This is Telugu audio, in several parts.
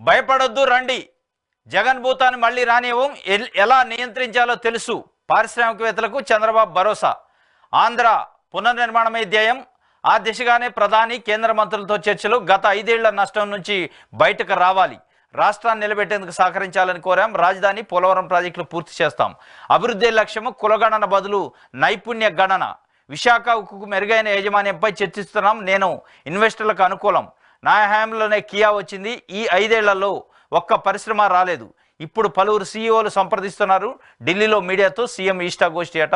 భయపడొద్దు రండి, జగన్ భూతాన్ని మళ్ళీ రానివ్వం, ఎలా నియంత్రించాలో తెలుసు, పారిశ్రామికవేత్తలకు చంద్రబాబు భరోసా. ఆంధ్ర పునర్నిర్మాణమే ధ్యేయం, ఆ దిశగానే ప్రధాని కేంద్ర మంత్రులతో చర్చలు. గత 5 ఏళ్ల నష్టం నుంచి బయటకు రావాలి, రాష్ట్రాన్ని నిలబెట్టేందుకు సహకరించాలని కోరాం. రాజధాని పోలవరం ప్రాజెక్టులు పూర్తి చేస్తాం. అభివృద్ధి లక్ష్యము కులగణన బదులు నైపుణ్య గణన. విశాఖ ఉక్కుకు మెరుగైన యాజమాన్యంపై చర్చిస్తున్నాం. నేను ఇన్వెస్టర్లకు అనుకూలం. నా హయాంలోనే కియా వచ్చింది. ఈ 5 ఏళ్లలో ఒక్క పరిశ్రమ రాలేదు. ఇప్పుడు పలువురు సీఈఓలు సంప్రదిస్తున్నారు. ఢిల్లీలో మీడియాతో సీఎం ఇష్టాగోష్ఠి అట.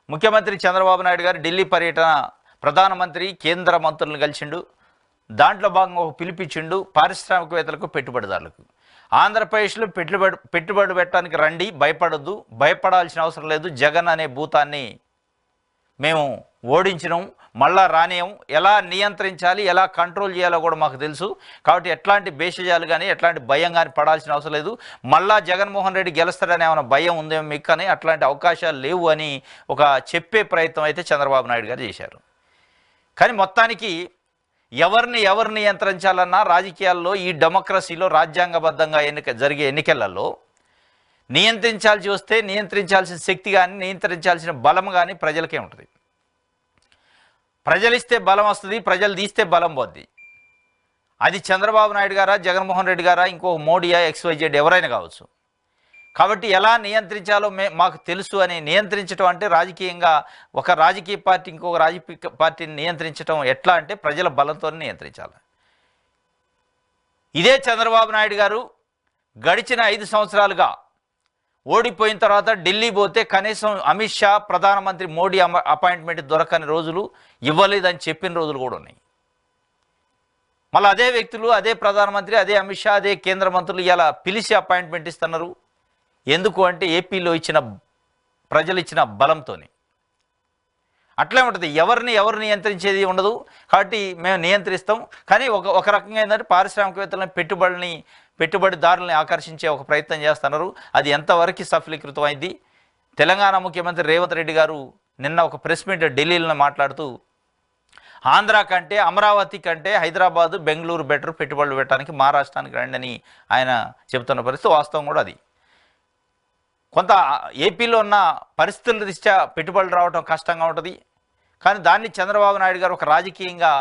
ముఖ్యమంత్రి చంద్రబాబు నాయుడు గారు ఢిల్లీ పర్యటన, ప్రధానమంత్రి కేంద్ర మంత్రులను కలిసిండు. దాంట్లో భాగంగా ఒక పిలిపించిండు పారిశ్రామికవేత్తలకు, పెట్టుబడిదారులకు. ఆంధ్రప్రదేశ్లో పెట్టుబడి పెట్టడానికి రండి, భయపడొద్దు, భయపడాల్సిన అవసరం లేదు. జగన్ అనే భూతాన్ని మేము ఓడించినాం, మళ్ళా రానియం. ఎలా నియంత్రించాలి, ఎలా కంట్రోల్ చేయాలో కూడా మాకు తెలుసు. కాబట్టి ఎట్లాంటి భేషజాలు కానీ ఎట్లాంటి భయం కానీ పడాల్సిన అవసరం లేదు. మళ్ళా జగన్మోహన్ రెడ్డి గెలుస్తాడని ఏమైనా భయం ఉందేమో మీకు, కానీ అట్లాంటి అవకాశాలు లేవు అని ఒక చెప్పే ప్రయత్నం అయితే చంద్రబాబు నాయుడు గారు చేశారు. కానీ మొత్తానికి ఎవరిని నియంత్రించాలన్నా రాజకీయాల్లో, ఈ డెమోక్రసీలో రాజ్యాంగబద్ధంగా జరిగే ఎన్నికలలో నియంత్రించాల్సి వస్తే నియంత్రించాల్సిన శక్తి కానీ నియంత్రించాల్సిన బలం కానీ ప్రజలకే ఉంటుంది. ప్రజలు ఇస్తే బలం వస్తుంది, ప్రజలు తీస్తే బలం పోద్ది. అది చంద్రబాబు నాయుడు గారా, జగన్మోహన్ రెడ్డి గారా, ఇంకో మోడీయా, XYZ ఎవరైనా కావచ్చు. కాబట్టి ఎలా నియంత్రించాలో మాకు తెలుసు అని నియంత్రించడం అంటే రాజకీయంగా ఒక రాజకీయ పార్టీ ఇంకొక రాజకీయ పార్టీని నియంత్రించడం ఎట్లా అంటే ప్రజల బలంతో నియంత్రించాలి. ఇదే చంద్రబాబు నాయుడు గారు గడిచిన 5 సంవత్సరాలుగా ఓడిపోయిన తర్వాత ఢిల్లీ పోతే కనీసం అమిత్ షా, ప్రధానమంత్రి మోడీ అపాయింట్మెంట్ దొరకని రోజులు, ఇవ్వలేదని చెప్పిన రోజులు కూడా ఉన్నాయి. మళ్ళీ అదే వ్యక్తులు, అదే ప్రధానమంత్రి, అదే అమిత్ షా, అదే కేంద్ర మంత్రులు ఇలా పిలిచి అపాయింట్మెంట్ ఇస్తున్నారు. ఎందుకు అంటే ఏపీలో ప్రజలు ఇచ్చిన బలంతో. అట్లే ఉంటుంది, ఎవరిని నియంత్రించేది ఉండదు. కాబట్టి మేము నియంత్రిస్తాం. కానీ ఒక రకంగా ఏంటంటే పారిశ్రామికవేత్తలను, పెట్టుబడిదారులని ఆకర్షించే ఒక ప్రయత్నం చేస్తున్నారు. అది ఎంతవరకు సఫలీకృతం అయింది? తెలంగాణ ముఖ్యమంత్రి రేవంత్ రెడ్డి గారు నిన్న ఒక ప్రెస్ మీట్ ఢిల్లీలో మాట్లాడుతూ, ఆంధ్ర కంటే, అమరావతి కంటే హైదరాబాదు, బెంగళూరు బెటర్ పెట్టుబడులు పెట్టడానికి, మహారాష్ట్రానికి రండి అని ఆయన చెబుతున్న పరిస్థితి వాస్తవం కూడా అది. కొంత ఏపీలో ఉన్న పరిస్థితుల దృష్ట్యా పెట్టుబడులు రావడం కష్టంగా ఉంటుంది. కానీ దాన్ని చంద్రబాబు నాయుడు గారు ఒక రాజకీయంగా,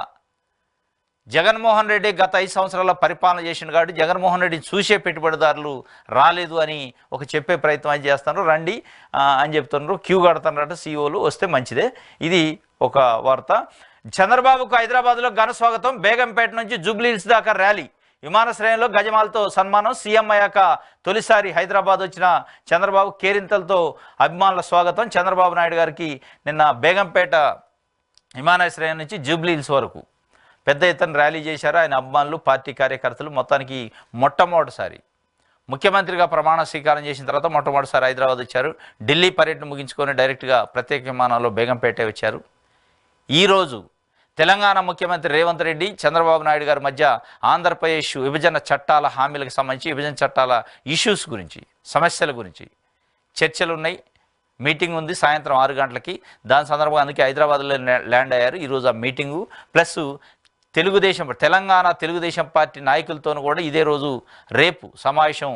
జగన్మోహన్ రెడ్డి గత 5 సంవత్సరాల పరిపాలన చేసిన కాబట్టి జగన్మోహన్ రెడ్డి చూసే పెట్టుబడిదారులు రాలేదు అని ఒక చెప్పే ప్రయత్నం అది చేస్తున్నారు. రండి అని చెప్తున్నారు. క్యూ కడుతున్నారట సీఈఓలు, వస్తే మంచిదే. ఇది ఒక వార్త. చంద్రబాబుకు హైదరాబాద్లో ఘన స్వాగతం. బేగంపేట నుంచి జూబ్లీహిల్స్ దాకా ర్యాలీ. విమానాశ్రయంలో గజమాలతో సన్మానం. సీఎం అయ్యాక తొలిసారి హైదరాబాద్ వచ్చిన చంద్రబాబు కేరింతలతో అభిమానుల స్వాగతం. చంద్రబాబు నాయుడు గారికి నిన్న బేగంపేట విమానాశ్రయం నుంచి జూబ్లీహిల్స్ వరకు పెద్ద ఎత్తున ర్యాలీ చేశారు ఆయన అభిమానులు, పార్టీ కార్యకర్తలు. మొత్తానికి మొట్టమొదటిసారి ముఖ్యమంత్రిగా ప్రమాణ స్వీకారం చేసిన తర్వాత మొట్టమొదటిసారి హైదరాబాద్ వచ్చారు. ఢిల్లీ పర్యటన ముగించుకొని డైరెక్ట్గా ప్రత్యేక విమానంలో బేగంపేట వచ్చారు. ఈరోజు తెలంగాణ ముఖ్యమంత్రి రేవంత్ రెడ్డి, చంద్రబాబు నాయుడు గారి మధ్య ఆంధ్రప్రదేశ్ విభజన చట్టాల హామీలకు సంబంధించి, విభజన చట్టాల ఇష్యూస్ గురించి, సమస్యల గురించి చర్చలు ఉన్నాయి. మీటింగ్ ఉంది సాయంత్రం 6 గంటలకి. దాని సందర్భంగా అందుకే హైదరాబాద్లో ల్యాండ్ అయ్యారు. ఈరోజు ఆ meeting plus Telangana Telugu Desam party నాయకులతో కూడా ఇదే రోజు రేపు సమావేశం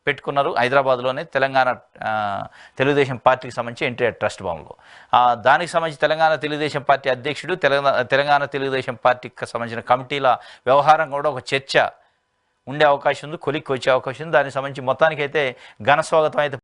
పెట్టుకున్నారు హైదరాబాద్లోనే, తెలంగాణ తెలుగుదేశం పార్టీకి సంబంధించి ఎన్టీఆర్ ట్రస్ట్ భవన్లో. దానికి సంబంధించి తెలంగాణ తెలుగుదేశం పార్టీ అధ్యక్షుడు, తెలంగాణ తెలుగుదేశం పార్టీకి సంబంధించిన కమిటీల వ్యవహారం కూడా ఒక చర్చ ఉండే అవకాశం ఉంది, కొలిక్కి వచ్చే అవకాశం ఉంది. దానికి సంబంధించి మొత్తానికైతే ఘన స్వాగతం అయితే